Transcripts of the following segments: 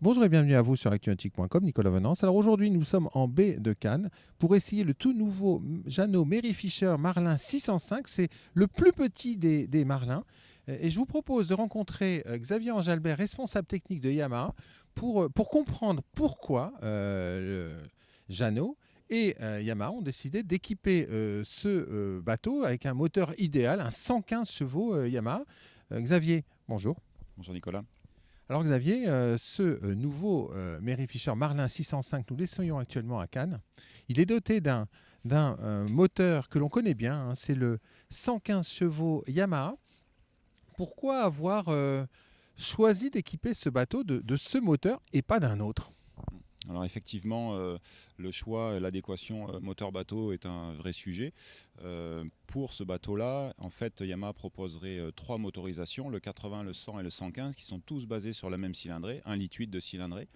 Bonjour et bienvenue à vous sur actunautique.com, Nicolas Venance. Alors aujourd'hui, nous sommes en baie de Cannes pour essayer le tout nouveau Jeannot Merry-Fisher Marlin 605. C'est le plus petit des Marlins. Et je vous propose de rencontrer Xavier Angelbert, responsable technique de Yamaha, pour comprendre pourquoi Jeannot et Yamaha ont décidé d'équiper ce bateau avec un moteur idéal, un 115 chevaux Yamaha. Xavier, bonjour. Bonjour Nicolas. Alors Xavier, ce nouveau Merry-Fisher Marlin 605, nous l'essayons actuellement à Cannes. Il est doté d'un moteur que l'on connaît bien, hein, c'est le 115 chevaux Yamaha. Pourquoi avoir choisi d'équiper ce bateau de ce moteur et pas d'un autre ? Alors effectivement, le choix, l'adéquation moteur-bateau est un vrai sujet. Pour ce bateau-là, en fait, Yamaha proposerait 3 motorisations, le 80, le 100 et le 115, qui sont tous basés sur la même cylindrée, 1,8 litre de cylindrée.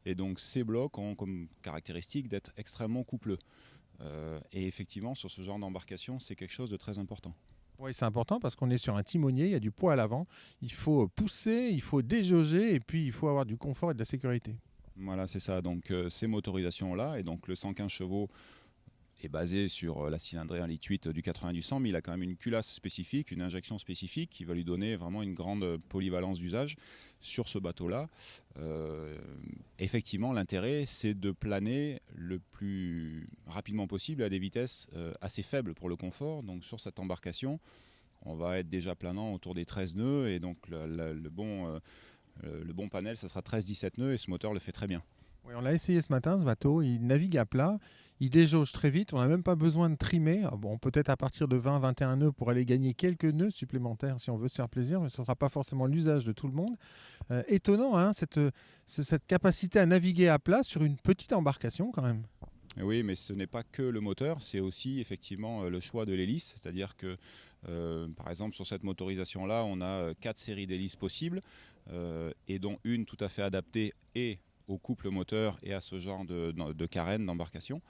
Et donc ces blocs ont comme caractéristique d'être extrêmement coupleux. Et effectivement, sur ce genre d'embarcation, c'est quelque chose de très important. Oui, c'est important parce qu'on est sur un timonier, il y a du poids à l'avant, il faut pousser, il faut déjauger et puis il faut avoir du confort et de la sécurité. Voilà, c'est ça. Donc ces motorisations-là, et donc le 115 chevaux est basé sur la cylindrée 1,8 litre du 80 du 100, mais il a quand même une culasse spécifique, une injection spécifique qui va lui donner vraiment une grande polyvalence d'usage sur ce bateau-là. Effectivement, l'intérêt, c'est de planer le plus rapidement possible à des vitesses assez faibles pour le confort. Donc sur cette embarcation, on va être déjà planant autour des 13 nœuds, et donc le bon panel, ça sera 13-17 nœuds, et ce moteur le fait très bien. Oui, on l'a essayé ce matin, ce bateau. Il navigue à plat, il déjauge très vite. On n'a même pas besoin de trimer. Bon, peut-être à partir de 20-21 nœuds pour aller gagner quelques nœuds supplémentaires si on veut se faire plaisir, mais ce ne sera pas forcément l'usage de tout le monde. Étonnant, hein, cette capacité à naviguer à plat sur une petite embarcation quand même. Oui, mais ce n'est pas que le moteur, c'est aussi effectivement le choix de l'hélice. C'est-à-dire que, par exemple, sur cette motorisation-là, on a 4 séries d'hélices possibles, et dont une tout à fait adaptée et au couple moteur et à ce genre de carène d'embarcation.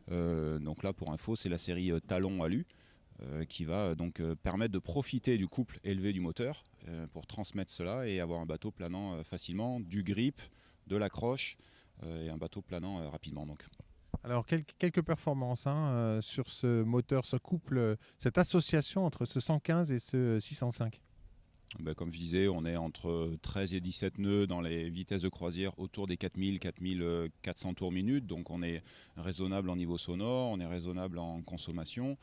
Donc là, pour info, c'est la série Talon Alu qui va donc permettre de profiter du couple élevé du moteur pour transmettre cela et avoir un bateau planant facilement, du grip, de l'accroche et un bateau planant rapidement. Donc. Alors, quelques performances hein, sur ce moteur, ce couple, cette association entre ce 115 et ce 605. Ben, comme je disais, on est entre 13 et 17 nœuds dans les vitesses de croisière autour des 4000-4400 tours minute. Donc on est raisonnable en niveau sonore, on est raisonnable en consommation.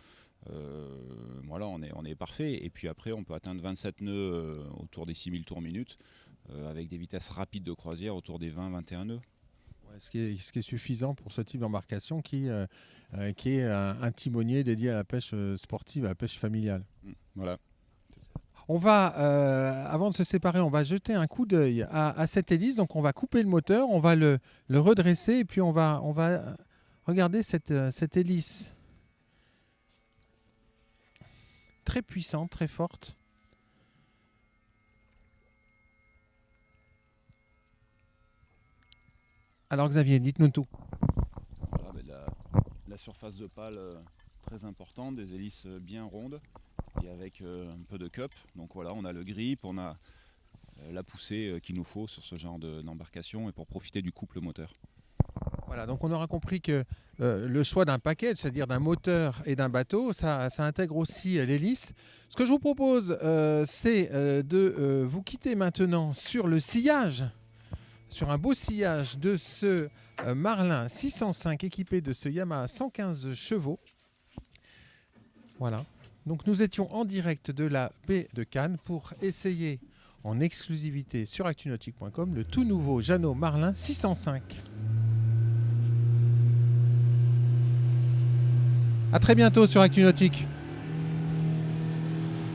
Voilà, on est parfait. Et puis après, on peut atteindre 27 nœuds autour des 6000 tours minute avec des vitesses rapides de croisière autour des 20-21 nœuds. Ouais, ce qui est suffisant pour ce type d'embarcation qui est un timonier dédié à la pêche sportive, à la pêche familiale. Voilà. On va, avant de se séparer, on va jeter un coup d'œil à cette hélice. Donc on va couper le moteur, on va le redresser et puis on va regarder cette hélice très puissante, très forte. Alors Xavier, dites-nous tout. Voilà, ben la surface de pale très importante, des hélices bien rondes et avec un peu de cup. Donc voilà, on a le grip, on a la poussée qu'il nous faut sur ce genre d'embarcation et pour profiter du couple moteur. Voilà, donc on aura compris que le choix d'un package, c'est-à-dire d'un moteur et d'un bateau, ça intègre aussi l'hélice. Ce que je vous propose, c'est de vous quitter maintenant sur le sillage, sur un beau sillage de ce Marlin 605 équipé de ce Yamaha 115 chevaux. Voilà. Donc nous étions en direct de la baie de Cannes pour essayer en exclusivité sur actunautique.com le tout nouveau Jeannot Marlin 605. A très bientôt sur ActuNautique.